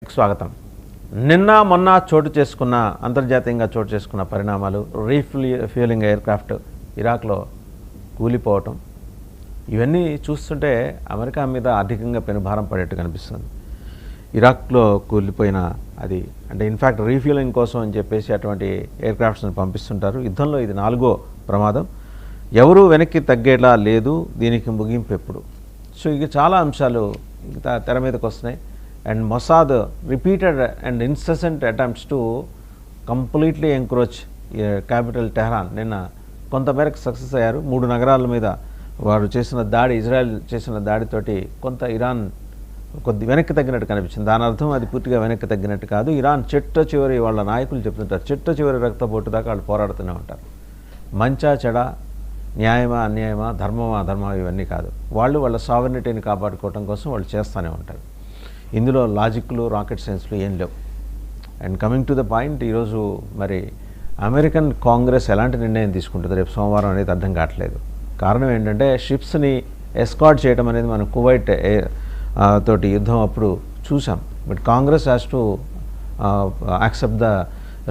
న్యూస్కి స్వాగతం. నిన్న మొన్న అంతర్జాతీయంగా చోటు చేసుకున్న పరిణామాలు, రీఫ్యూయలింగ్ ఎయిర్క్రాఫ్ట్ ఇరాక్లో కూలిపోవటం, ఇవన్నీ చూస్తుంటే అమెరికా మీద అధికంగా పెనుభారం పడేట్టు కనిపిస్తుంది. ఇరాక్లో కూలిపోయిన అది అంటే ఇన్ఫ్యాక్ట్ రీఫ్యూయలింగ్ కోసం అని చెప్పేసి అటువంటి ఎయిర్క్రాఫ్ట్స్ని పంపిస్తుంటారు. యుద్ధంలో ఇది 4వ ప్రమాదం. ఎవరూ వెనక్కి తగ్గేలా లేదు. దీనికి ముగింపు ఎప్పుడు? సో ఇక చాలా అంశాలు తెర మీదకి వస్తున్నాయి. And Mossad repeated and incessant attempts to completely encroach capital Tehran నిన్న కొంతమేరకు సక్సెస్ అయ్యారు. 3 నగరాల మీద వారు చేసిన దాడి, ఇజ్రాయెల్ చేసిన దాడితోటి కొంత ఇరాన్ కొద్ది వెనక్కి తగ్గినట్టు కనిపించింది. దాని అర్థం అది పూర్తిగా వెనక్కి తగ్గినట్టు కాదు. ఇరాన్ చివరి వాళ్ళ నాయకులు చెప్తుంటారు, చివరి రక్తపోటు దాకా వాళ్ళు పోరాడుతూనే ఉంటారు. మంచా చెడ, న్యాయమా అన్యాయమా, ధర్మమా అధర్మమా ఇవన్నీ కాదు. వాళ్ళ సావర్నిటీని కాపాడుకోవడం కోసం వాళ్ళు చేస్తూనే ఉంటారు. ఇందులో లాజిక్లు, రాకెట్ సైన్స్లు ఏం లేవు. And coming to the point, ఈరోజు మరి అమెరికన్ కాంగ్రెస్ ఎలాంటి నిర్ణయం తీసుకుంటుంది రేపు సోమవారం అనేది అర్థం కావట్లేదు. కారణం ఏంటంటే షిప్స్ని ఎస్కార్ట్ చేయడం అనేది మనం కువైట్ తోటి యుద్ధం అప్పుడు చూసాం. But Congress has to accept the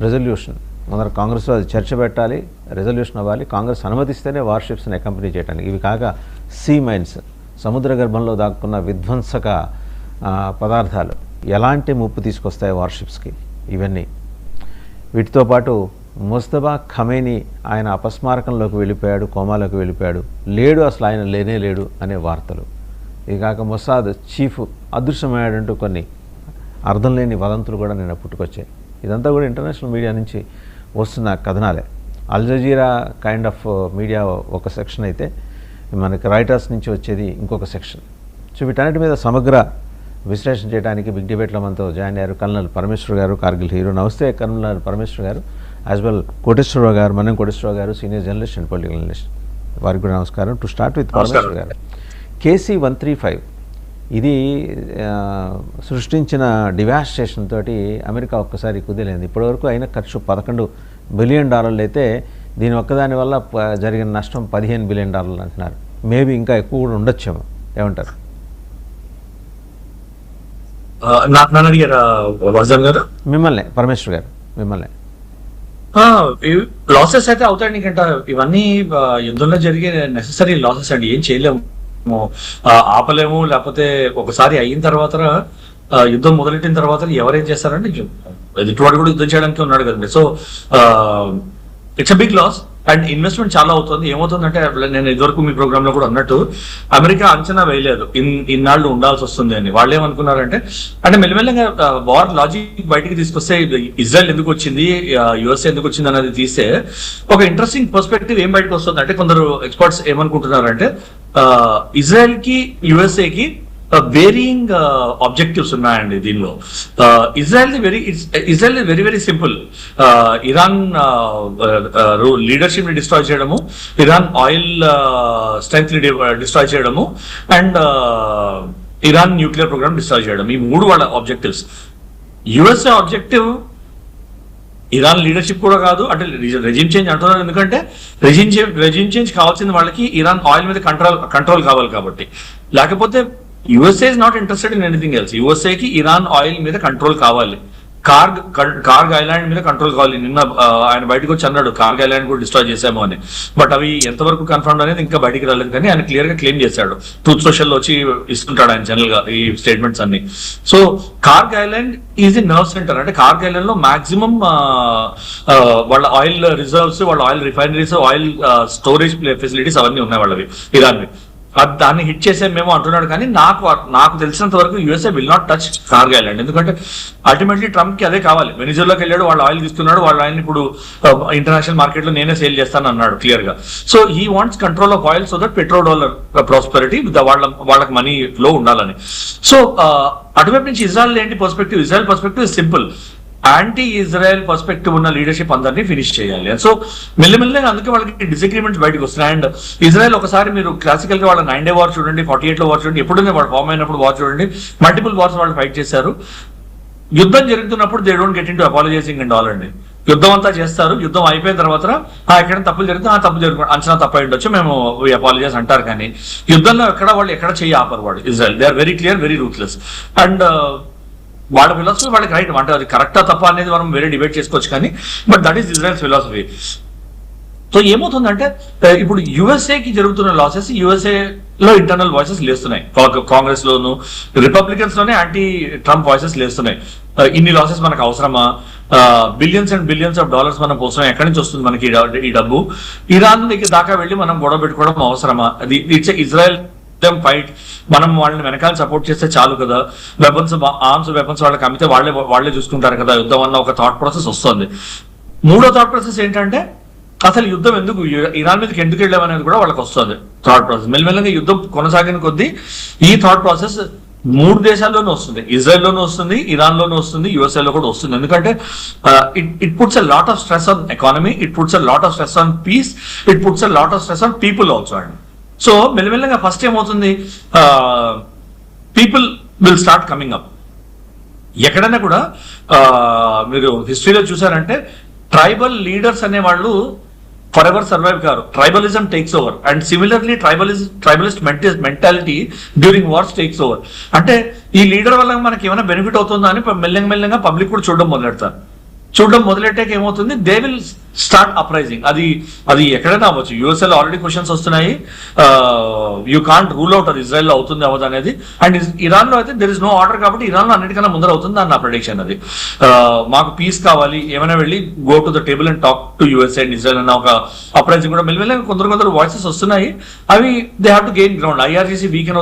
resolution. మొదట కాంగ్రెస్లో అది చర్చ పెట్టాలి, రెజల్యూషన్ అవ్వాలి. కాంగ్రెస్ అనుమతిస్తేనే వార్షిప్స్ని అకంపెనీ చేయడానికి. ఇవి కాక సీ మైన్స్, సముద్ర గర్భంలో దాక్కున్న విధ్వంసక పదార్థాలు ఎలాంటి ముప్పు తీసుకొస్తాయి వార్షిప్స్కి. ఇవన్నీ వీటితో పాటు ముస్తఫా ఖమేనీ ఆయన అపస్మారకంలోకి వెళ్ళిపోయాడు, కోమాలోకి వెళ్ళిపోయాడు, లేడు, అసలు ఆయన లేడు అనే వార్తలు. ఇది కాక మొసాద్ చీఫ్ అదృశ్యమయ్యాడంటూ కొన్ని అర్థం లేని వదంతులు కూడా నిన్న పుట్టుకొచ్చాయి. ఇదంతా కూడా ఇంటర్నేషనల్ మీడియా నుంచి వస్తున్న కథనాలే. Al Jazeera kind of media ఒక సెక్షన్ అయితే, మనకి రాయిటర్స్ నుంచి వచ్చేది ఇంకొక సెక్షన్. సో వీటన్నిటి మీద సమగ్ర విశ్లేషణ చేయడానికి బిగ్ డిబేట్లో మనతో జాయిన్ అయ్యారు కల్నల్ పరమేశ్వర్ గారు, కార్గిల్ హీరో. నమస్తే కల్నల్ పరమేశ్వర్ గారు. యాజ్ వెల్ కోటేశ్వరరావు గారు, మన్నం కోటేశ్వరరావు గారు, senior journalist and political analyst. వారికి కూడా నమస్కారం. టు స్టార్ట్ విత్ పరమేశ్వర్ గారు, KC-135 ఇది సృష్టించిన డివాస్టేషన్ తోటి అమెరికా ఒక్కసారి కుదిలేదు. ఇప్పటివరకు అయిన ఖర్చు $11 బిలియన్ అయితే దీని ఒక్కదాని వల్ల జరిగిన నష్టం $15 బిలియన్ అంటున్నారు. మేబీ ఇంకా ఎక్కువ కూడా ఉండొచ్చేమో, ఏమంటారు? మిమ్మల్ని పరమేశ్వర్ గారు, మిమ్మల్ని. లాసెస్ అయితే అవుతాయి. నీకంటే ఇవన్నీ యుద్ధంలో జరిగే నెసెసరీ లాసెస్ అండి. ఏం చేయలేము, ఆపలేము. లేకపోతే ఒకసారి అయిన తర్వాత, యుద్ధం మొదలెట్టిన తర్వాత ఎవరేం చేస్తారంటే ఎదుటివాడు కూడా యుద్ధం చేయడానికి ఉన్నాడు కదండి. So it's a big loss and investment చాలా అవుతుంది. ఏమవుతుందంటే, నేను ఇదివరకు మీ ప్రోగ్రామ్ లో కూడా అన్నట్టు, అమెరికా అంచనా వేయలేదు ఇన్నాళ్ళు ఉండాల్సి వస్తుంది అని. వాళ్ళు ఏమనుకున్నారంటే, అంటే మెల్లమెల్లగా వార్ లాజిక్ బయటికి తీసుకొస్తే ఇజ్రాయెల్ ఎందుకు వచ్చింది, యుఎస్ఏ ఎందుకు వచ్చింది అనేది తీస్తే ఒక ఇంట్రెస్టింగ్ పర్స్పెక్టివ్ ఏం బయటకు వస్తుంది అంటే, కొందరు ఎక్స్పర్ట్స్ ఏమనుకుంటున్నారంటే, ఇజ్రాయెల్ కి యుఎస్ఏకి వేరియింగ్ ఆబ్జెక్టివ్స్ ఉన్నాయండి దీనిలో. Israel very very simple. Iran leadership ని డిస్ట్రాయ్ చేయడము, ఇరాన్ ఆయిల్ స్ట్రెంగ్త్ ని డిస్ట్రాయ్ చేయడము, అండ్ ఇరాన్ న్యూక్లియర్ ప్రోగ్రామ్ డిస్ట్రాయ్ చేయడం. ఈ 3 వాళ్ళ objectives. USA objective Iran leadership కూడా కాదు, అంటే రెజిమ్ చేంజ్ అంటున్నారు. ఎందుకంటే రెజిమ్ చేంజ్ కావాల్సింది వాళ్ళకి ఇరాన్ ఆయిల్ మీద కంట్రోల్ కావాలి కాబట్టి. లేకపోతే USA is not interested in anything else. యుఎస్ఏకి ఇరాన్ ఆయిల్ మీద కంట్రోల్ కావాలి, కార్గ్ ఐలాండ్ మీద కంట్రోల్ కావాలి. నిన్న ఆయన బయటకు వచ్చి అన్నాడు కార్గ్ ఐలాండ్ కూడా డిస్ట్రాయ్ చేశాము అని. బట్ అవి ఎంతవరకు కన్ఫర్మ్ అనేది ఇంకా బయటికి రాలేదు. కానీ ఆయన క్లియర్ గా క్లెయిమ్ చేశాడు. ట్రూత్ సోషల్ లో వచ్చి ఇస్తుంటాడు ఆయన జనరల్ గా ఈ స్టేట్మెంట్స్ అన్ని. So కార్గ్ island is the nerve centre. అంటే కార్గ్ ఐలాండ్ లో మాక్సిమం వాళ్ళ ఆయిల్ రిజర్వ్స్, వాళ్ళ oil refineries, oil storage facilities అవన్నీ ఉన్నాయి వాళ్ళవి, ఇరాన్వి. దాన్ని హిట్ చేసేమేమో అంటున్నాడు. కానీ నాకు తెలిసినంత వరకు USA will not touch కార్గ్ island. ఎందుకంటే అల్టిమేట్లీ ట్రంప్ కి అదే కావాలి. వెనిజులాకి వెళ్ళాడు, వాళ్ళ ఆయిల్ తీసుకున్నాడు, వాళ్ళ ఆయిల్ ఇప్పుడు ఇంటర్నేషనల్ మార్కెట్ లో నేనే సేల్ చేస్తాను అన్నాడు క్లియర్ గా. So he wants control of oil so that petrol dollar prosperity, వాళ్ళకి మనీ ఫ్లో ఉండాలని. సో అటువైపు నుంచి ఇజ్రాయెల్ ఏంటి perspective? Israel perspective is simple. Anti Israel perspective ఉన్న లీడర్షిప్ అందరినీ ఫినిష్ చేయాలి. సో మెల్లమెల్లగా అందుకే వాళ్ళకి డిసగ్రిమెంట్స్ బయటకు వస్తున్నాయి. అండ్ ఇజ్రాయెల్ ఒకసారి మీరు క్లాసికల్ గా వాళ్ళ 9 Day వార్ చూడండి, 48 వార్ చూడండి, ఎప్పుడైనా వాళ్ళు ఫామ్ అయినప్పుడు వార్ చూడండి, మల్టిపుల్ వార్స్ వాళ్ళు ఫైట్ చేశారు. యుద్ధం జరుగుతున్నప్పుడు they don't get into apologising and all అండి. యుద్ధం అంతా చేస్తారు, యుద్ధం అయిపోయిన తర్వాత ఎక్కడ తప్పులు జరిగితే తప్పు జరుగుతుంది, అంచనా తప్ప ఉండొచ్చు, మేము అపాలజైజ్ అంటారు. కానీ యుద్ధంలో వాళ్ళు ఎక్కడ చెయ్యి ఆపరు. వాడు Israel they are very clear, very ruthless. And వాళ్ళ ఫిలాసఫీ వాళ్ళకి రైట్, అంటే అది కరెక్టా తప్ప అనేది మనం వేరే డిబేట్ చేసుకోవచ్చు, కానీ but that is Israel's philosophy. So ఏమవుతుందంటే ఇప్పుడు యుఎస్ఏకి జరుగుతున్న లాసెస్ యుఎస్ఏ లో ఇంటర్నల్ వాయిసెస్ లేస్తున్నాయి, కాంగ్రెస్ లోను రిపబ్లికన్స్ లోనే యాంటీ ట్రంప్ వాయిసెస్ లేస్తున్నాయి. ఇన్ని లాసెస్ మనకు అవసరమా, billions and billions of dollars మనం కోసం ఎక్కడి నుంచి వస్తుంది మనకి ఈ డబ్బు, ఇరాన్ దాకా వెళ్ళి మనం గొడవ పెట్టుకోవడం అవసరమా, అది ఇట్స్ ఇజ్రాయెల్ ఫైట్, మనం వాళ్ళని వెనకాల సపోర్ట్ చేస్తే చాలు కదా, ఆర్మ్స్ వెపన్స్ వాళ్ళకి అమ్మితే వాళ్ళే చూసుకుంటారు కదా యుద్ధం అన్న ఒక థాట్ ప్రాసెస్ వస్తుంది. మూడో థాట్ ప్రాసెస్ ఏంటంటే అసలు యుద్ధం ఎందుకు, ఇరాన్ మీదకి ఎందుకు వెళ్ళామనేది కూడా వాళ్ళకి వస్తుంది థాట్ ప్రాసెస్. మెల్లమెల్లగా యుద్ధం కొనసాగిన కొద్దీ ఈ థాట్ ప్రాసెస్ 3 దేశాల్లోనూ వస్తుంది, ఇజ్రాయెల్లోనూ వస్తుంది, ఇరాన్ లోనూ వస్తుంది, యుఎస్ఏ లో కూడా వస్తుంది. ఎందుకంటే it puts a lot of stress on economy, it puts a lot of stress on peace, it puts a lot of stress on people also అండి. సో మెల్లమెల్లగా ఫస్ట్ ఏమవుతుంది, people will start coming up. ఎక్కడైనా కూడా మీరు హిస్టరీలో చూసారంటే tribal leaders అనే వాళ్ళు ఫర్ ఎవర్ సర్వైవ్ కారు, tribalism takes over. And similarly tribalist mentality during wars takes over. అంటే ఈ లీడర్ వల్ల మనకి ఏమైనా బెనిఫిట్ అవుతుందా అని మెల్లగా పబ్లిక్ కూడా చూడడం మొదలెట్టాక ఏమవుతుంది, దే విల్ స్టార్ట్ అప్రైజింగ్. అది ఎక్కడైనా అవ్వచ్చు, యూఎస్ఏలో ఆల్రెడీ క్వశ్చన్స్ వస్తున్నాయి, యూ కాంట్ రూల్ అవుట్ అది ఇజ్రాయెల్ అవుతుంది అవ్వదు అనేది. అండ్ ఇరాన్ లో అయితే దెర్ ఇస్ నో ఆర్డర్ కాబట్టి ఇరాన్ లో అన్నిటికన్నా ముందర అవుతుంది అని నా ప్రెడిక్షన్. అది మాకు పీస్ కావాలి, ఏమైనా వెళ్ళి go to the table and talk to USA and Israel అన్న ఒక అప్రైజింగ్ కూడా మెల్లమెల్లగా కొందరు వాయిసెస్ వస్తున్నాయి. అవి they have to gain ground. IRGC weaken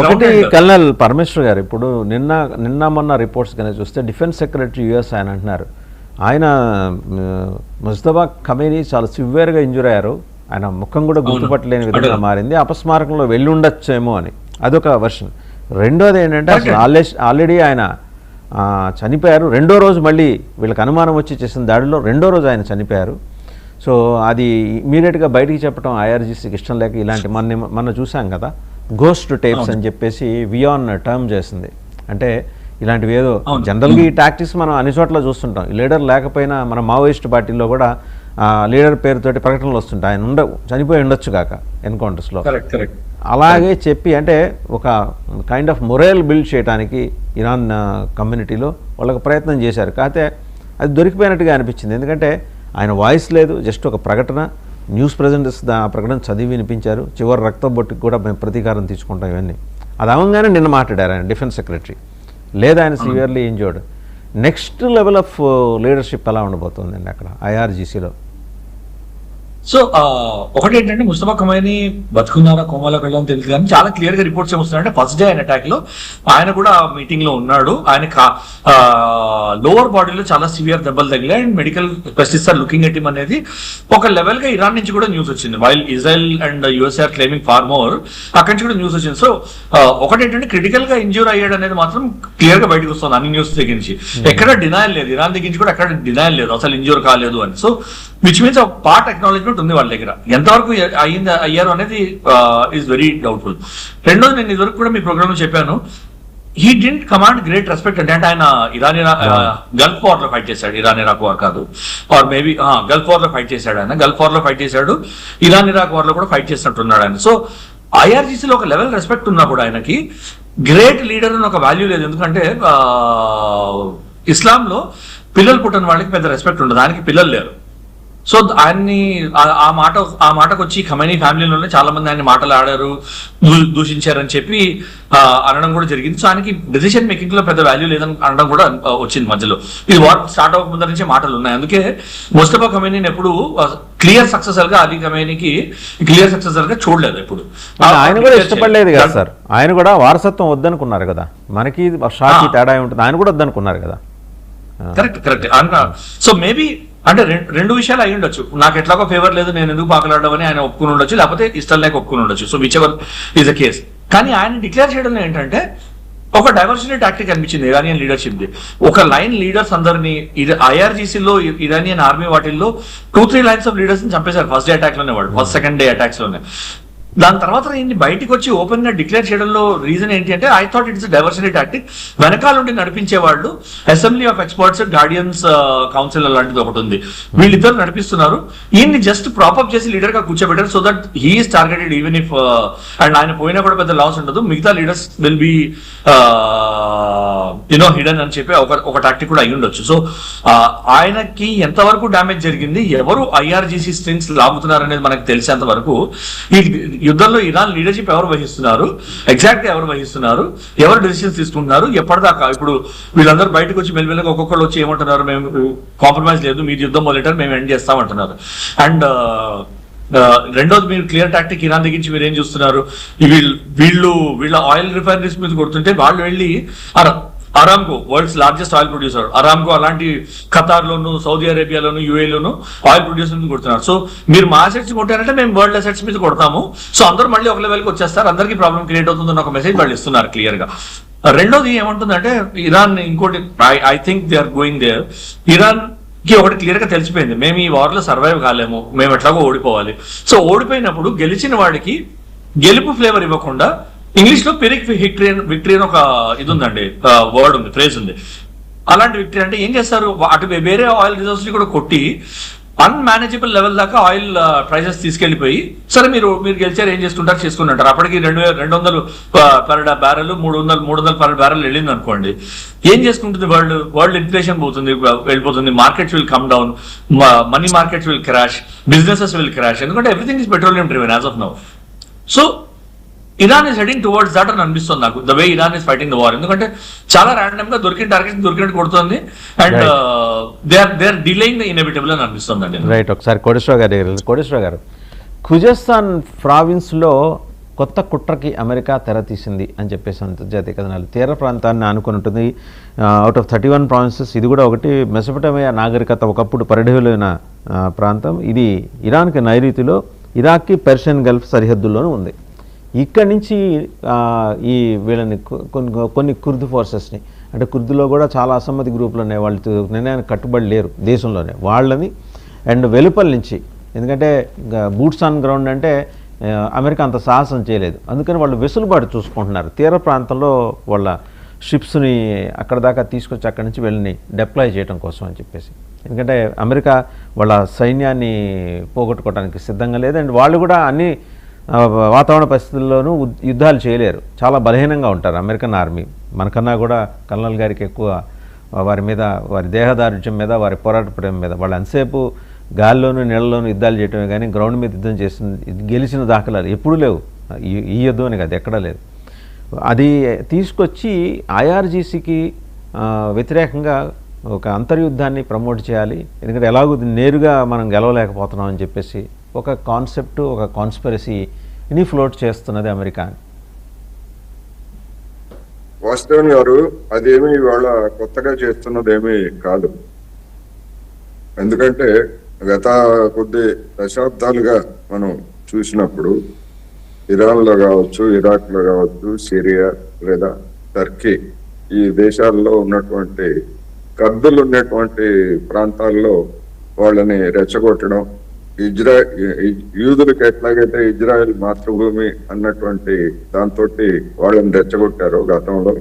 ఒకటి కల్నల్ పరమేశ్వర్ గారు, ఇప్పుడు నిన్న మొన్న రిపోర్ట్స్ కనుక చూస్తే డిఫెన్స్ సెక్రటరీ యుఎస్ ఆయన అంటున్నారు, ఆయన ముజ్తబా ఖమేనీ చాలా సివియర్గా ఇంజూర్ అయ్యారు, ఆయన ముఖం కూడా గుర్తుపట్టలేని విధంగా మారింది, అపస్మారకంలో వెళ్ళి ఉండొచ్చేమో అని. అదొక వర్షన్. రెండోది ఏంటంటే అసలు ఆల్రెడీ ఆయన చనిపోయారు, రెండో రోజు మళ్ళీ వీళ్ళకి అనుమానం వచ్చి చేసిన దాడిలో రెండో రోజు ఆయన చనిపోయారు. సో అది ఇమీడియట్గా బయటికి చెప్పడం ఐఆర్జీసీకి ఇష్టం లేక ఇలాంటి మొన్న చూసాం కదా గోస్ట్ టేప్స్ అని చెప్పేసి వియాన్ టర్మ్ చేసింది. అంటే ఇలాంటివి ఏదో జనరల్గా ఈ టాక్టిక్స్ మనం అన్ని చోట్ల చూస్తుంటాం. లీడర్ లేకపోయినా మన మావోయిస్ట్ పార్టీలో కూడా లీడర్ పేరుతోటి ప్రకటనలు వస్తుంటాయి, ఆయన చనిపోయి ఉండొచ్చు కాక ఎన్కౌంటర్స్లో. అలాగే చెప్పి అంటే ఒక కైండ్ ఆఫ్ మొరల్ బిల్డ్ చేయడానికి ఇరాన్ కమ్యూనిటీలో వాళ్ళకి ప్రయత్నం చేశారు. కాకపోతే అది దొరికిపోయినట్టుగా అనిపించింది, ఎందుకంటే ఆయన వాయిస్ లేదు, జస్ట్ ఒక ప్రకటన, న్యూస్ ప్రజెంటర్స్ ఆ ప్రకటన చదివి వినిపించారు, చివరి రక్త బొట్టుకు కూడా మేము ప్రతీకారం తీసుకుంటాం. ఇవన్నీ అది అవంగానే నిన్న మాట్లాడారు ఆయన డిఫెన్స్ సెక్రటరీ. లేదా ఆయన severely injured. Next level of leadership ఎలా ఉండబోతుందండి అక్కడ ఐఆర్జీసీలో? సో ఒకటి ఏంటంటే ముస్తఫా ఖమైనీ బతుకున్నారా కోమాలోకి వెళ్ళాలని తెలియదు, కానీ చాలా క్లియర్ గా రిపోర్ట్స్ ఏమొస్తున్నాయంటే ఫస్ట్ డే ఆయన అటాక్ లో ఆయన కూడా మీటింగ్ లో ఉన్నాడు. ఆయన లోవర్ బాడీలో చాలా సివియర్ దెబ్బలు తగిలాయి and medical specialist are looking at him అనేది ఒక లెవెల్ గా ఇరాన్ నుంచి కూడా న్యూస్ వచ్చింది. While Israel and USA are claiming far more, అక్కడి నుంచి కూడా న్యూస్ వచ్చింది. సో ఒకటి ఏంటంటే క్రిటికల్ గా ఇంజ్యూర్ అయ్యాడు అనేది మాత్రం క్లియర్ గా బయటకు వస్తుంది అన్ని న్యూస్ దగ్గర నుంచి. ఎక్కడ డినయల్ లేదు, ఇరాన్ దగ్గర నుంచి కూడా ఎక్కడ డినయల్ లేదు అసలు ఇంజ్యూర్ కాలేదు అని. So which means part acknowledgement ఉంది వాళ్ళ దగ్గర. ఎంతవరకు అయ్యారు అనేది ఈజ్ వెరీ డౌట్ఫుల్. రెండోది, నేను ఇదివరకు కూడా మీ ప్రోగ్రామ్ లో చెప్పాను, he didn't command great respect. అంటే ఆయన గల్ఫ్ వార్ లో ఫైట్ చేశాడు, ఇరాన్ ఇరాక్ వార్ కాదు, ఆర్ మేబీ గల్ఫ్ వార్ లో ఫైట్ చేశాడు ఆయన, గల్ఫ్ వార్ లో ఫైట్ చేశాడు, ఇరాన్ ఇరాక్ వార్ లో కూడా ఫైట్ చేసినట్టున్నాడు ఆయన. సో ఐఆర్జీసీలో ఒక లెవెల్ రెస్పెక్ట్ ఉన్నా కూడా ఆయనకి గ్రేట్ లీడర్ అని ఒక వాల్యూ లేదు. ఎందుకంటే ఇస్లాంలో పిల్లలు పుట్టిన వాళ్ళకి పెద్ద రెస్పెక్ట్ ఉండదు, ఆయనకి పిల్లలు లేరు. సో ఆయన్ని ఆ మాటకు వచ్చి ఖమైనీ ఫ్యామిలీలోనే చాలా మంది ఆయన మాటలు ఆడారు, దూషించారని చెప్పి అనడం కూడా జరిగింది. సో ఆయనకి డెసిషన్ మేకింగ్ లో పెద్ద వాల్యూ లేదని అనడం కూడా వచ్చింది మధ్యలో. ఇది వార్ స్టార్ట్ అవ్వక ముందర నుంచే మాటలు ఉన్నాయి. అందుకే ముస్తఫా ఖమైనీని ఎప్పుడు క్లియర్ సక్సెసర్ గా, అలీ ఖమైనీకి క్లియర్ సక్సెసర్ గా చూడలేదు ఎప్పుడు. ఆయన కూడా ఇష్టపడలేదు కదా సార్, ఆయన కూడా వారసత్వం వద్దనుకున్నారు కదా, మనకి షాకి తేడా ఉంటుంది, ఆయన కూడా వద్దనుకున్నారు కదా. కరెక్ట్. సో మేబీ అంటే రెండు విషయాలు అయి ఉండొచ్చు, నాకు ఎట్లాగో ఫేవర్ లేదు నేను ఎందుకు పాకలాడడం అని ఆయన ఒప్పుకుని ఉండొచ్చు, లేకపోతే ఇష్టం లేక ఒప్పుకుని ఉండొచ్చు. So which ever is the case. కానీ ఆయన డిక్లేర్ చేయడం ఏంటంటే ఒక డైవర్సిటీ టాక్టిక్ అనిపించింది ఇరానియన్ లీడర్షిప్ ది. ఒక లైన్ లీడర్స్ అందరినీ ఐఆర్జీసీలో ఇరానియన్ ఆర్మీ వాటిల్లో 2-3 లైన్స్ ఆఫ్ లీడర్స్ ని చంపేశారు ఫస్ట్ డే అటాక్ లోనే, వాళ్ళు ఫస్ట్ సెకండ్ డే అటాక్స్ లోనే. దాని తర్వాత ఈయన్ని బయటికి వచ్చి ఓపెన్ గా డిక్లేర్ చేయడంలో రీజన్ ఏంటి అంటే I thought it's diversity tactic. వెనకాల నుండి నడిపించే వాళ్ళు assembly of experts guardians council లాంటిది ఒకటి ఉంది, వీళ్ళిద్దరు నడిపిస్తున్నారు. ఈయన్ని జస్ట్ ప్రాపప్ చేసి లీడర్ గా కూర్చోబెట్టారు so that he is targeted even if and ఆయన పోయినా కూడా పెద్ద లాస్ ఉండదు, మిగతా లీడర్స్ విల్ బి హిడెన్ అని చెప్పి ఒక టాక్టిక్ కూడా అయి ఉండొచ్చు. సో ఆయనకి ఎంతవరకు డ్యామేజ్ జరిగింది, ఎవరు ఐఆర్జీసీ స్ట్రింగ్స్ లాగుతున్నారు అనేది మనకు తెలిసేంత వరకు ఈ యుద్ధంలో ఇరాన్ లీడర్షిప్ ఎవరు వహిస్తున్నారు, ఎగ్జాక్ట్ గా ఎవరు వహిస్తున్నారు, ఎవరు డెసిషన్స్ తీసుకుంటున్నారు, ఎప్పటిదాకా. ఇప్పుడు వీళ్ళందరూ బయటకు వచ్చి మెల్లిమెల్లగా ఒక్కొక్కళ్ళు వచ్చి ఏమంటున్నారు, మేము కాంప్రమైజ్ లేదు, మీరు యుద్ధం మొదలెట్టారు, మేము ఎండ్ చేస్తామంటున్నారు. అండ్ రెండోది, మీరు క్లియర్ టాక్టిక్ ఇరాన్ దగ్గర నుంచి మీరు ఏం చూస్తున్నారు, వీళ్ళ ఆయిల్ రిఫైనరీస్ మీద కొడుతుంటే వాళ్ళు వెళ్ళి Aramco, world's largest oil producer Aramco, అలాంటి ఖతార్ లోను, సౌదీ అరేబియాలోను, యూఏలోను ఆయిల్ ప్రొడ్యూసర్ మీద కొడుతున్నారు. సో మీరు మా అసెట్స్ కొట్టారంటే మేము వరల్డ్ అసెట్స్ మీద కొడతాము, సో అందరూ మళ్ళీ ఒక లెవెల్కి వచ్చేస్తారు, అందరికీ ప్రాబ్లం క్రియేట్ అవుతుందని ఒక మెసేజ్ వాళ్ళు ఇస్తున్నారు క్లియర్ గా. రెండోది ఏమంటుందంటే ఇరాన్ ఇంకోటి, I think they are going there, Iran కి ఒకటి క్లియర్ గా తెలిసిపోయింది, మేము ఈ వార్ లో సర్వైవ్ కాలేము, మేము ఎట్లాగో ఓడిపోవాలి. సో ఓడిపోయినప్పుడు గెలిచిన వాడికి గెలుపు ఫ్లేవర్ ఇవ్వకుండా, ఇంగ్లీష్ లో పిరిక్ విక్టరీ అని ఒక ఇది ఉందండి, వర్డ్ ఉంది, ఫ్రేజ్ ఉంది. అలాంటి విక్టరీ అంటే ఏం చేస్తారు, అటు వేరే ఆయిల్ రిజర్వ్స్ ని కూడా కొట్టి అన్మేనేజబుల్ లెవెల్ దాకా ఆయిల్ ప్రైసెస్ తీసుకెళ్లిపోయి, సరే మీరు గెలిచారు, ఏం చేసుకుంటారు చేసుకుంటారు. అప్పటికి 200 పర్ బ్యారెల్, 300 పర్ బ్యారెల్ వెళ్ళింది అనుకోండి, ఏం చేసుకుంటుంది వరల్డ్ ఇన్ఫ్లేషన్ పోతుంది, వెళ్ళిపోతుంది, markets will come down, money markets will crash, businesses will crash, ఎందుకంటే everything is petroleum driven as of now. So Iran is heading towards that అని అనిపిస్తుంది నాకు, the way Iran is fighting the war. ఎందుకంటే చాలా random గా దొరికిన target దొరికినట్టు కొడుతుంది, and they are delaying the inevitable అని అనిపిస్తుంది అండి. రైట్, ఒకసారి కోటేశ్వర గారు, ఖుజస్థాన్ ప్రావిన్స్ లో కొత్త కుట్రకి అమెరికా తెర తీసింది అని చెప్పేసి అంతర్జాతీయ కథనాలు. తీర ప్రాంతాన్ని ఆనుకుని ఉంటుంది. అవుట్ ఆఫ్ 31 ప్రావిన్సెస్ ఇది కూడా ఒకటి. మెసొపొటేమియా నాగరికత ఒకప్పుడు పరిఢవిలైన ప్రాంతం ఇది. ఇరాన్కి నైరుతిలో, ఇరాక్కి పెర్షియన్ గల్ఫ్ సరిహద్దుల్లోనూ ఉంది. ఇక్కడి నుంచి ఈ వీళ్ళని కొన్ని కుర్దు ఫోర్సెస్ని, అంటే కుర్దులో కూడా చాలా అసమ్మతి గ్రూపులు ఉన్నాయి, వాళ్ళు నిర్ణయానికి కట్టుబడి లేరు దేశంలోనే, వాళ్ళని అండ్ వెలుపల నుంచి, ఎందుకంటే బూట్స్ ఆన్ గ్రౌండ్ అంటే అమెరికా అంత సాహసం చేయలేదు, అందుకని వాళ్ళు వెసులుబాటు చూసుకుంటున్నారు తీర ప్రాంతంలో వాళ్ళ షిప్స్ని అక్కడ దాకా తీసుకొచ్చి అక్కడి నుంచి వీళ్ళని డిప్లాయ్ చేయడం కోసం అని చెప్పేసి. ఎందుకంటే అమెరికా వాళ్ళ సైన్యాన్ని పోగొట్టుకోవడానికి సిద్ధంగా లేదు, అండ్ వాళ్ళు కూడా అన్ని వాతావరణ పరిస్థితుల్లోనూ యుద్ధాలు చేయలేరు, చాలా బలహీనంగా ఉంటారు అమెరికన్ ఆర్మీ. మనకన్నా కూడా కల్నల్ గారికి ఎక్కువ వారి మీద, వారి దేహదారుఢ్యం మీద, వారి పోరాటపడం మీద, వాళ్ళు ఎంతసేపు గాల్లోనూ నీళ్ళలోనూ యుద్ధాలు చేయటమే కానీ గ్రౌండ్ మీద యుద్ధం గెలిచిన దాఖలాలు ఎప్పుడూ లేవు. ఈ యుద్ధం అని కాదు, ఎక్కడా లేదు. అది తీసుకొచ్చి ఐఆర్జీసీకి వ్యతిరేకంగా ఒక అంతర్యుద్ధాన్ని ప్రమోట్ చేయాలి, ఎందుకంటే ఎలాగో నేరుగా మనం గెలవలేకపోతున్నాం అని చెప్పేసి ఒక కాన్సెప్ట్, ఒక కాన్స్పిరసీని ఫ్లోట్ చేస్తున్నది అమెరికా. వాస్తవం గారు, అదేమి ఇవాళ కొత్తగా చేస్తున్నదేమీ కాదు. ఎందుకంటే గత కొద్ది దశాబ్దాలుగా మనం చూసినప్పుడు ఇరాన్లో కావచ్చు, ఇరాక్లో కావచ్చు, సిరియా లేదా టర్కీ, ఈ దేశాల్లో ఉన్నటువంటి కర్దులు ఉన్నటువంటి ప్రాంతాల్లో వాళ్ళని రెచ్చగొట్టడం, యూదులకు ఎట్లాగైతే ఇజ్రాయెల్ మాతృభూమి అన్నటువంటి దాంతో వాళ్ళని రెచ్చగొట్టారు గతంలో,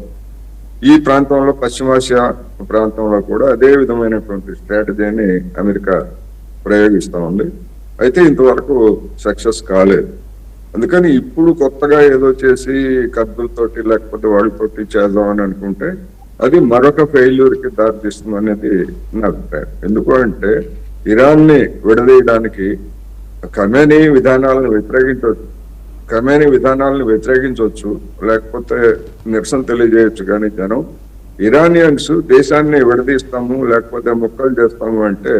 ఈ ప్రాంతంలో పశ్చిమాసియా ప్రాంతంలో కూడా అదే విధమైనటువంటి స్ట్రాటజీని అమెరికా ప్రయోగిస్తూ ఉంది. అయితే ఇంతవరకు సక్సెస్ కాలేదు. అందుకని ఇప్పుడు కొత్తగా ఏదో చేసి కర్దులతోటి లేకపోతే వాళ్ళతోటి చేద్దామని అనుకుంటే అది మరొక ఫెయిల్యూర్కి దారితీస్తుంది అనేది నా అభిప్రాయం. ఎందుకు అంటే ఇరాన్ని విడదీయడానికి ఖమేనీ విధానాలను వ్యతిరేకించవచ్చు, లేకపోతే నిరసన తెలియజేయచ్చు, కానీ జనం ఇరానియన్స్ దేశాన్ని విడదీస్తాము లేకపోతే ముక్కలు చేస్తాము అంటే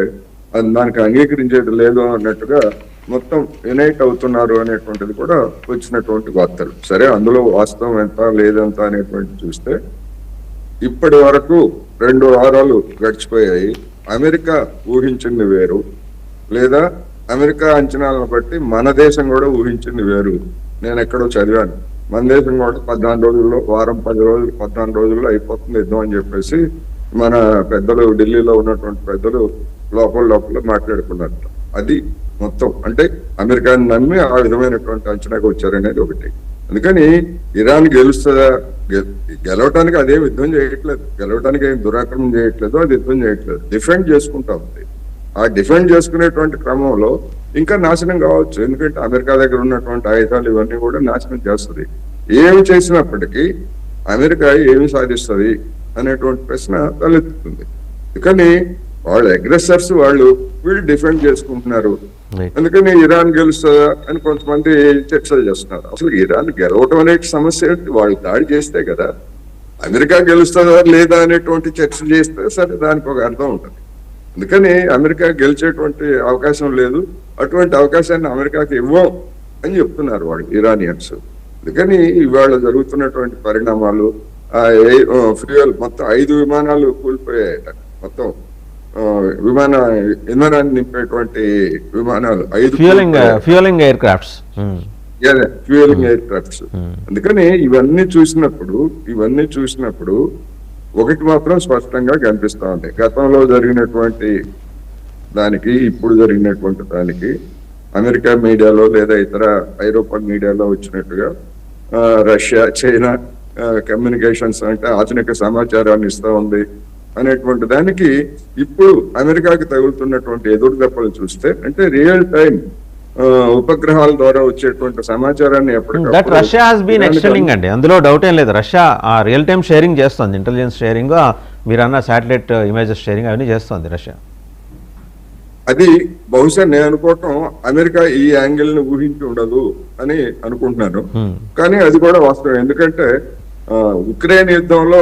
అది దానికి అంగీకరించేది లేదు అన్నట్టుగా మొత్తం యునైట్ అవుతున్నారు అనేటువంటిది కూడా వచ్చినటువంటి వార్తలు. సరే, అందులో వాస్తవం ఎంత లేదంత అనేటువంటి చూస్తే ఇప్పటి వరకు 2 వారాలు గడిచిపోయాయి. అమెరికా ఊహించింది వేరు, లేదా అమెరికా అంచనాలను బట్టి మన దేశం కూడా ఊహించింది వేరు. నేను ఎక్కడో చదివాను, మన దేశం కూడా 14 రోజుల్లో, వారం 10 రోజులు, 14 రోజుల్లో అయిపోతుంది యుద్ధం అని చెప్పేసి మన పెద్దలు, ఢిల్లీలో ఉన్నటువంటి పెద్దలు లోపల మాట్లాడుకున్నారు. అది మొత్తం అంటే అమెరికాని నమ్మి ఆ విధమైనటువంటి అంచనాకు వచ్చారనేది ఒకటి. అందుకని ఇరాన్ గెలుస్తుందా, గెలవటానికి అదేం యుద్ధం చేయట్లేదు, గెలవటానికి ఏం దురాక్రమం చేయట్లేదు, అది యుద్ధం చేయట్లేదు, డిఫెండ్ చేసుకుంటా ఉంది. ఆ డిఫెండ్ చేసుకునేటువంటి క్రమంలో ఇంకా నాశనం కావచ్చు, ఎందుకంటే అమెరికా దగ్గర ఉన్నటువంటి ఆయుధాలు ఇవన్నీ కూడా నాశనం చేస్తుంది. ఏమి చేసినప్పటికీ అమెరికా ఏమి సాధిస్తుంది అనేటువంటి ప్రశ్న తలెత్తుతుంది. కానీ వాళ్ళు అగ్రెసర్స్, వీళ్ళు డిఫెండ్ చేసుకుంటున్నారు. అందుకని ఇరాన్ గెలుస్తుందా అని కొంతమంది చర్చలు చేస్తున్నారు. అసలు ఇరాన్ గెలవటం అనే సమస్య ఏంటి? వాళ్ళు దాడి చేస్తే కదా. అమెరికా గెలుస్తుందా లేదా అనేటువంటి చర్చ చేస్తే సరే దానికి ఒక అర్థం ఉంటుంది. అందుకని అమెరికా గెలిచేటువంటి అవకాశం లేదు, అటువంటి అవకాశాన్ని అమెరికాకి ఇవ్వం అని చెప్తున్నారు వాళ్ళు ఇరానియన్స్. అందుకని ఇవాళ జరుగుతున్నటువంటి పరిణామాలు, ఫ్యూయల్ మొత్తం 5 విమానాలు కూలిపోయాయట. మొత్తం ఇంధనాన్ని నింపేటువంటి విమానాలు 5 fuelling air crafts. Fuelling air crafts. అందుకని ఇవన్నీ చూసినప్పుడు ఒకటి మాత్రం స్పష్టంగా కనిపిస్తా ఉంది. గతంలో జరిగినటువంటి దానికి ఇప్పుడు జరిగినటువంటి దానికి అమెరికా మీడియాలో లేదా ఇతర ఐరోపన్ మీడియాలో వచ్చినట్టుగా రష్యా, చైనా కమ్యూనికేషన్స్ అంటే ఆధునిక సమాచారాన్ని ఇస్తా ఉంది అనేటువంటి దానికి ఇప్పుడు అమెరికాకి తగులుతున్నటువంటి ఎదురు దెబ్బలు చూస్తే అంటే రియల్ టైం ఉపగ్రహాల ద్వారా వచ్చేటువంటి సమాచారాన్ని ఎప్పటికప్పుడు రష్యా హాస్ బీన్ ఎక్స్టెండింగ్ అండి, అందులో డౌట్ ఏం లేదు. రష్యా ఆ రియల్ టైం షేరింగ్ చేస్తుంది, ఇంటెలిజెన్స్ షేరింగ్, మీరన్న శాటిలైట్ ఇమేజెస్ షేరింగ్ అవన్నీ చేస్తుంది రష్యా. అది బహుశా నేను అనుకోవటం అమెరికా ఈ యాంగిల్ ని ఊహించి ఉండదు అని అనుకుంటున్నాను. కానీ అది కూడా వాస్తవం. ఎందుకంటే ఉక్రెయిన్ యుద్ధంలో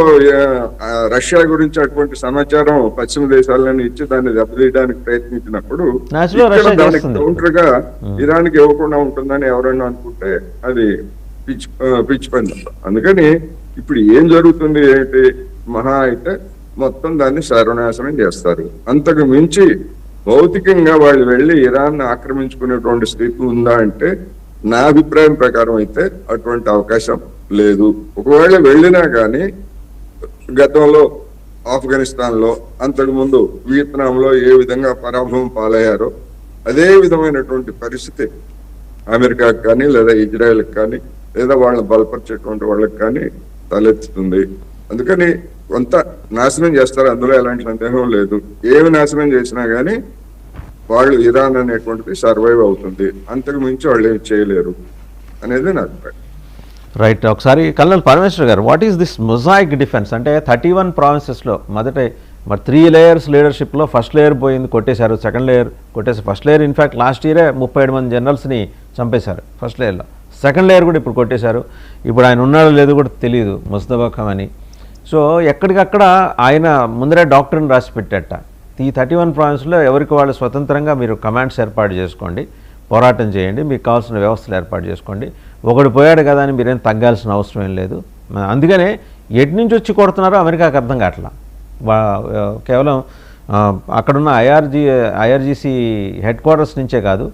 రష్యా గురించి అటువంటి సమాచారం పశ్చిమ దేశాలను ఇచ్చి దాన్ని దెబ్బతీయడానికి ప్రయత్నించినప్పుడు దానికి కౌంటర్ గా ఇరాన్కి ఇవ్వకుండా ఉంటుందని ఎవరైనా అనుకుంటే అది పిచ్చి పని. అందుకని ఇప్పుడు ఏం జరుగుతుంది ఏంటి, మహా అయితే మొత్తం దాన్ని సర్వనాశనం చేస్తారు. అంతకు మించి భౌతికంగా వాళ్ళు వెళ్ళి ఇరాన్ ఆక్రమించుకునేటువంటి స్థితి ఉందా అంటే నా అభిప్రాయం ప్రకారం అయితే అటువంటి అవకాశం లేదు. ఒకవేళ వెళ్ళినా కానీ గతంలో ఆఫ్ఘనిస్తాన్ లో, అంతకు ముందు వియత్నాంలో ఏ విధంగా పరాభవం పాలయ్యారో అదే విధమైనటువంటి పరిస్థితి అమెరికాకి కానీ లేదా ఇజ్రాయెల్కి కానీ లేదా వాళ్ళని బలపరిచేటువంటి వాళ్ళకి కానీ తలెత్తుతుంది. అందుకని కొంత నాశనం చేస్తారు, అందులో ఎలాంటి సందేహం లేదు. ఏమి నాశనం చేసినా కానీ వాళ్ళు ఇరాన్ అనేటువంటిది సర్వైవ్ అవుతుంది, అంతకు మించి వాళ్ళు ఏమి చేయలేరు అనేది నా అభిప్రాయం. రైట్. ఒకసారి కల్నల్ పరమేశ్వర్ గారు, what is this mosaic defence? అంటే 31 ప్రావిన్సెస్లో మరి 3 లేయర్స్ లీడర్షిప్లో ఫస్ట్ లేయర్ పోయింది, కొట్టేశారు. సెకండ్ లేయర్ కొట్టేశారు. ఫస్ట్ లేయర్ ఇన్ఫ్యాక్ట్ లాస్ట్ ఇయరే 37 మంది జనరల్స్ని చంపేశారు ఫస్ట్ లేయర్లో. సెకండ్ లేయర్ కూడా ఇప్పుడు కొట్టేశారు. ఇప్పుడు ఆయన ఉన్నాడో లేదో కూడా తెలియదు, ముస్తఫా ఖమని. సో ఎక్కడికక్కడ ఆయన ముందరే డాక్టర్ని రాసి పెట్టేట, ఈ 31 ప్రావిన్స్లో ఎవరికి వాళ్ళు స్వతంత్రంగా మీరు కమాండ్స్ ఏర్పాటు చేసుకోండి, పోరాటం చేయండి, మీకు కావాల్సిన వ్యవస్థలు ఏర్పాటు చేసుకోండి, ఒకడు పోయాడు కదా అని మీరేం తగ్గాల్సిన అవసరం ఏం లేదు. అందుకనే ఎటు నుంచి వచ్చి కొడుతున్నారో అమెరికాకి అర్థం కావట్లా. కేవలం అక్కడున్న ఐఆర్జీసీ హెడ్ క్వార్టర్స్ నుంచే కాదు,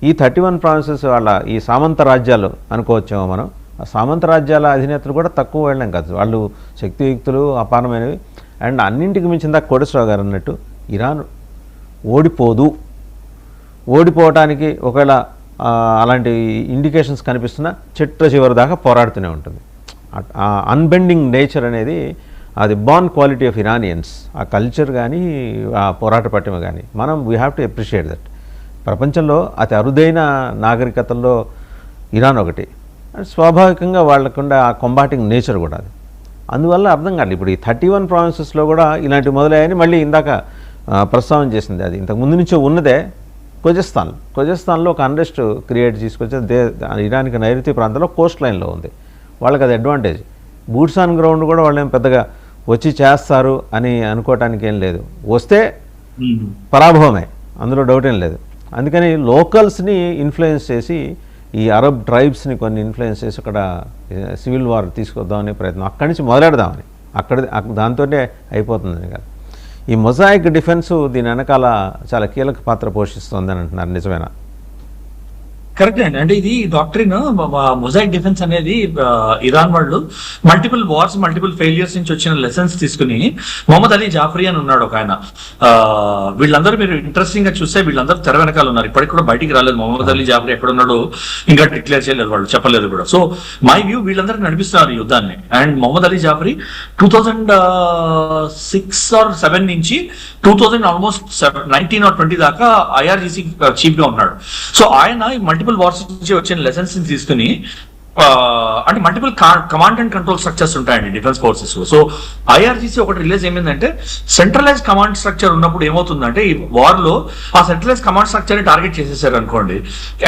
ఈ 31 ప్రావిన్సెస్ వాళ్ళ ఈ సామంత రాజ్యాలు అనుకోవచ్చేమో మనం. ఆ సామంత రాజ్యాల అధినేతలు కూడా తక్కువ వెళ్ళం కాదు, వాళ్ళు శక్తియుక్తులు అపారమైనవి. అండ్ అన్నింటికి మించిందా కోటేశ్వరరావు గారు అన్నట్టు ఇరాన్ ఓడిపోవటానికి ఒకవేళ అలాంటి ఇండికేషన్స్ కనిపిస్తున్నా చివరి దాకా పోరాడుతూనే ఉంటుంది. అన్బెండింగ్ నేచర్ అనేది అది బార్న్ క్వాలిటీ ఆఫ్ ఇరానియన్స్. ఆ కల్చర్ కానీ ఆ పోరాట పటిమ కానీ we have to appreciate that. ప్రపంచంలో అతి అరుదైన నాగరికతల్లో ఇరాన్ ఒకటి. స్వాభావికంగా వాళ్ళకుండా ఆ కొంబాటింగ్ నేచర్ కూడా అది. అందువల్ల అర్థం కాదు. ఇప్పుడు ఈ 31 ప్రావిన్సెస్లో కూడా ఇలాంటివి మొదలయ్యాయని మళ్ళీ ఇందాక ప్రస్తావన చేసింది. అది ఇంతకు ముందు నుంచో ఉన్నదే. కొజెస్తాన్లో ఒక అన్రెస్ట్ క్రియేట్ తీసుకొచ్చి ఇరాన్కి నైరుతి ప్రాంతంలో కోస్ట్ లైన్లో ఉంది. వాళ్ళకి అది అడ్వాంటేజ్. బూట్స్ ఆన్ గ్రౌండ్ కూడా వాళ్ళు ఏం పెద్దగా వచ్చి చేస్తారు అని అనుకోవటానికి ఏం లేదు. వస్తే పరాభవమే, అందులో డౌట్ ఏం లేదు. అందుకని లోకల్స్ని ఇన్ఫ్లుయెన్స్ చేసి ఈ అరబ్ ట్రైబ్స్ని కొన్ని ఇన్ఫ్లుయెన్స్ చేసి అక్కడ సివిల్ వార్ తీసుకొద్దామనే ప్రయత్నం, అక్కడి నుంచి మొదలెడదామని, దాంతోనే అయిపోతుందని కాదు. ఈ మొజాయిక్ డిఫెన్స్ దీని వెనకాల చాలా కీలక పాత్ర పోషిస్తుందని అంటున్నారు, నిజమేనా? కరెక్ట్ అండి. అంటే ఇది డాక్టరీన్ మొజాయిక్ డిఫెన్స్ అనేది ఇరాన్ వాళ్ళు మల్టిపుల్ వార్స్ మల్టిపుల్ ఫెయిలియర్స్ నుంచి వచ్చిన లెసన్స్ తీసుకుని మొహమ్మద్ అలీ జాఫరీ అని ఉన్నాడు ఒక ఆయన. వీళ్ళందరూ మీరు ఇంట్రెస్టింగ్ గా చూస్తే వీళ్ళందరూ తెర వెనకాల ఉన్నారు, ఇప్పటికి కూడా బయటికి రాలేదు. మొహమ్మద్ అలీ జాఫరీ ఎక్కడ ఉన్నాడు ఇంకా డిక్లేర్ చేయలేదు, వాళ్ళు చెప్పలేదు కూడా. సో మై వ్యూ వీళ్ళందరూ నడిపిస్తున్నారు ఈ యుద్ధాన్ని. And Mohammad Ali Jafari 2006 or 7 నుంచి 2000 ఆల్మోస్ట్ 19 or 20 దాకా IRGC చీఫ్ గా ఉన్నాడు. సో ఆయన మల్టిపుల్ వార్స్ నుంచి వచ్చిన లెసన్స్ తీసుకుని అంటే multiple command and control structures ఉంటాయండి డిఫెన్స్ ఫోర్సెస్. సో IRGC ఒకటి రిలీజ్ ఏమైందంటే సెంట్రలైజ్ కమాండ్ స్ట్రక్చర్ ఉన్నప్పుడు ఏమవుతుందంటే ఈ వార్ లో ఆ సెంట్రలైజ్ కమాండ్ స్ట్రక్చర్ ని టార్గెట్ చేసేసారు అనుకోండి,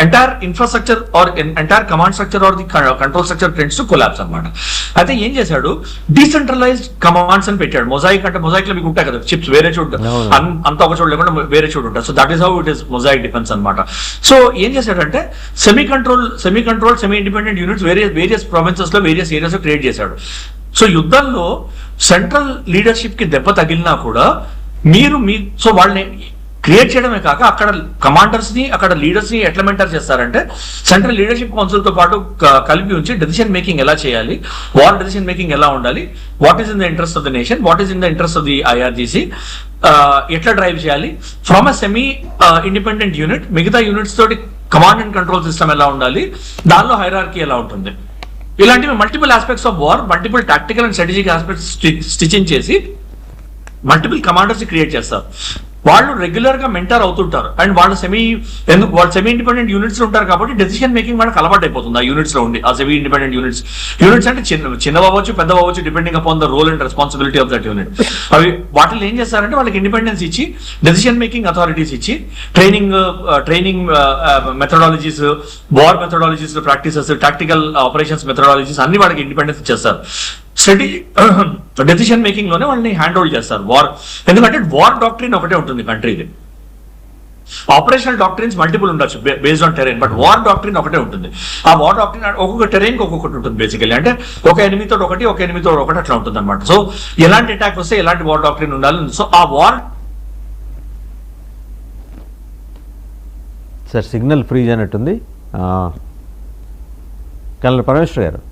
entire infrastructure or entire command structure or the control structure tends to collapse అనమాట. అయితే ఏం చేశాడు, డీసెంట్రలైజ్డ్ కమాండ్స్ అని పెట్టాడు. మొజాయిక్ అంటే మొజాయిక్ లో మీకు ఉంటాయి కదా చిప్స్, వేరే చోటు అంత ఒక చోటు లేకుండా వేరే చోటు ఉంటాయి. So that is how it is mosaic defence అనమాట. సో ఏం చేశాడంటే semi control semi independent unit various provinces లో వేరియస్ ఏరియాస్ లో క్రియేట్ చేశాడు. సో యుద్ధంలో సెంట్రల్ లీడర్షిప్ కి దెబ్బ తగిలినా కూడా సో వాళ్ళని క్రియేట్ చేయడమే కాక అక్కడ కమాండర్స్ ని అక్కడ లీడర్స్ ని ఎట్లా మెంటర్ చేస్తారంటే సెంట్రల్ లీడర్షిప్ కౌన్సిల్ తో పాటు కలిపి ఉంచి డెసిషన్ మేకింగ్ ఎలా చేయాలి, వార్ డెసిషన్ మేకింగ్ ఎలా ఉండాలి, what is in the interest of the nation, what is in the interest of the IRGC, ఎట్లా డ్రైవ్ చేయాలి from a semi independent unit, మిగతా యూనిట్స్ తోటి కమాండ్ అండ్ కంట్రోల్ సిస్టమ్ ఎలా ఉండాలి, దానిలో హైరార్కీ ఎలా ఉంటుంది, ఇలాంటివి multiple aspects of war, multiple tactical and strategic aspects stitching చేసి మల్టిపుల్ కమాండర్స్ క్రియేట్ చేస్తారు. వాళ్ళు రెగ్యులర్ గా మెంటర్ అవుతుంటారు అండ్ వాళ్ళు సెమీ ఇండిపెండెంట్ యూనిట్స్ ఉంటారు కాబట్టి డెసిషన్ మేకింగ్ వాళ్ళకి అలవాటు అయిపోతుంది ఆ యూనిట్స్ లో ఉండి. ఆ సెమీ ఇండిపెండెంట్ యూనిట్స్ అంటే చిన్నవి అవ్వచ్చు పెద్దవి అవ్వచ్చు depending upon the role and responsibility of that unit. అవి వాటిలో ఏం చేస్తారంటే వాళ్ళకి ఇండిపెండెన్స్ ఇచ్చి డెసిషన్ మేకింగ్ అథారిటీస్ ఇచ్చి training methodologies, war methodologies practices, tactical operations methodologies అన్ని వాళ్ళకి ఇండిపెండెన్స్ ఇచ్చేస్తారు. డెసిషన్ మేకింగ్ లోనే వాళ్ళని హ్యాండ్ హోల్డ్ చేస్తారు వార్. ఎందుకంటే వార్ డాక్ట్రిన్ ఒకటే ఉంటుంది కంట్రీది, ఆపరేషనల్ డాక్ట్రిన్స్ మల్టిపుల్ ఉండొచ్చు based on terrain, but war doctrine ఒకటే ఉంటుంది. ఆ వార్ డాక్ట్రిన్ ఒక్కొక్క టెరైన్ ఒక్కొక్కటి ఉంటుంది బేసికలీ. అంటే ఒక ఎనిమితో ఒకటి అట్లా ఉంటుంది అనమాట. సో ఎలాంటి అటాక్ వస్తే ఎలాంటి వార్ డాక్ట్రిన్ ఉండాలి. సో ఆ వార్ సార్ సిగ్నల్ ఫ్రీజ్ అయినట్టుంది. కల్నల్ పరమేశ్వర్ గారు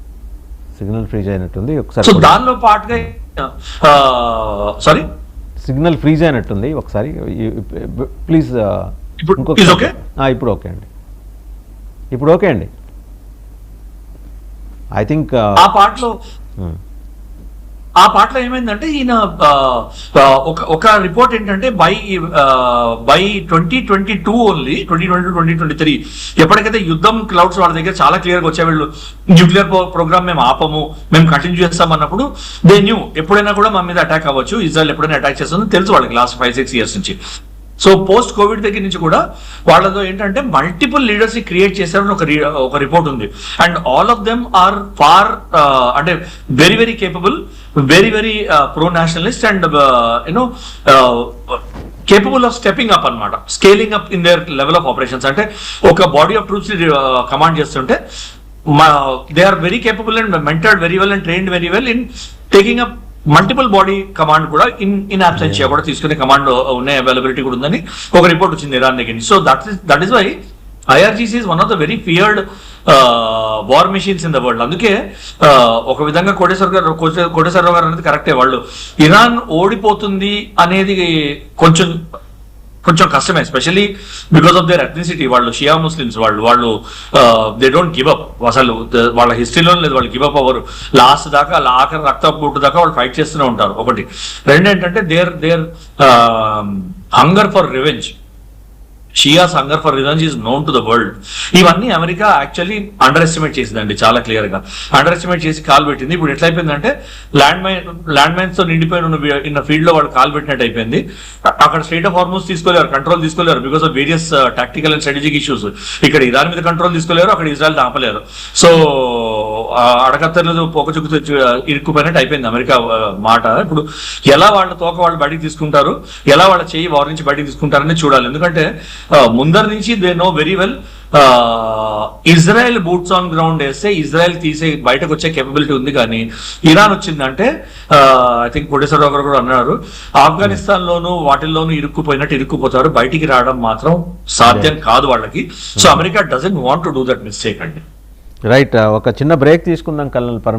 సిగ్నల్ ఫ్రీజ్ అయినట్టుంది ఒకసారి. సో దానిలో పాటుగా సారీ సిగ్నల్ ఫ్రీజ్ అయినట్టుంది ఒకసారి ప్లీజ్. ఇప్పుడు ఓకే అండి. ఐ థింక్ ఆ పాటలో ఏమైందంటే ఈయన ఒక రిపోర్ట్ ఏంటంటే బై 2022 ఓన్లీ 2023 ఎప్పటికైతే యుద్ధం క్లౌడ్స్ వాళ్ళ దగ్గర చాలా క్లియర్ గా వచ్చే వీళ్ళు న్యూక్లియర్ ప్రోగ్రామ్ మేము ఆపము, మేము కంటిన్యూ చేస్తాం అన్నప్పుడు దే న్యూ ఎప్పుడైనా కూడా మా మీద అటాక్ అవ్వచ్చు, ఇజ్రాయెల్ ఎప్పుడైనా అటాక్ చేస్తుందో తెలుసు వాళ్ళకి లాస్ట్ 5-6 ఇయర్స్ నుంచి. సో పోస్ట్ కోవిడ్ దగ్గర నుంచి కూడా వాళ్ళతో ఏంటంటే మల్టిపుల్ లీడర్స్ ని క్రియేట్ చేశారని ఒక రిపోర్ట్ ఉంది. And all of them are far అంటే very very capable, very very pro nationalist and you know capable of stepping up అనమాట, scaling up in their level of operations. అంటే ఒక బాడీ ఆఫ్ ట్రూప్స్ ని command చేస్తుంటే they are very capable and mentored very well and trained very well in taking up multiple body command కూడా in absentia కూడా తీసుకునే command ఉన్న availability కూడా ఉందని ఒక రిపోర్ట్ వచ్చింది ఇరాన్ దగ్గర నుంచి. So that is why IRGC is one of the very feared war machines in the world. అందుకే ఒక విధంగా కోటేశ్వరరావు గారు అనేది కరెక్టే, వాళ్ళు ఇరాన్ ఓడిపోతుంది అనేది కొంచెం కష్టమే, especially because of their ethnicity. వాళ్ళు షియా ముస్లిమ్స్, వాళ్ళు దే డోంట్ గివ్ అప్. అసలు వాళ్ళ హిస్టరీలో లేదు, వాళ్ళు గివ్ అప్ అవ్వరు. లాస్ట్ దాకా ఆఖరి రక్త బొట్టు దాకా వాళ్ళు ఫైట్ చేస్తూనే ఉంటారు. ఒకటి. రెండు ఏంటంటే their hunger for revenge, Shias hunger for revenge is known to the world. ఇవన్నీ అమెరికా యాక్చువల్లీ అండర్ ఎస్టిమేట్ చేసిందండి, చాలా క్లియర్ గా అండర్ ఎస్టిమేట్ చేసి కాల్ పెట్టింది. ఇప్పుడు ఎట్లయిపోయిందంటే ల్యాండ్ మైన్స్ తో నిండిపోయిన ఉన్న ఫీల్డ్ లో వాళ్ళు కాల్ పెట్టినట్టు అయిపోయింది. అక్కడ స్టేట్ ఆఫ్ హార్మోస్ కంట్రోల్ తీసుకోలేరు because of various tactical and strategic issues. ఇక్కడ ఇరాన్ మీద కంట్రోల్ తీసుకోలేరు, అక్కడ ఇజ్రాయెల్ ఆపలేరు. సో అడకత్తర్లు పోకచుక్కు ఇరుక్కుపోయినట్టు అయిపోయింది అమెరికా మాట. ఇప్పుడు ఎలా వాళ్ళ తోక వాళ్ళు బయటికి తీసుకుంటారు, ఎలా వాళ్ళ చెయ్యి వారి నుంచి బయటికి తీసుకుంటారని చూడాలి. ఎందుకంటే ముందర నుంచి they know very well Israel boots on ground వేస్తే ఇజ్రాయెల్ తీసే బయటకు వచ్చే కేపబిలిటీ ఉంది, కానీ ఇరాన్ వచ్చిందంటే ఐ థింక్ కోటేశ్వరరావు గారు కూడా అన్నారు, ఆఫ్ఘనిస్తాన్ లోను వాటిల్లోనూ ఇరుక్కుపోయినట్టు ఇరుక్కుపోతారు, బయటికి రావడం మాత్రం సాధ్యం కాదు వాళ్ళకి. So America doesn't want to do that mistake అండి. రైట్, ఒక చిన్న బ్రేక్ తీసుకుందాం కల్నల్ పరమ్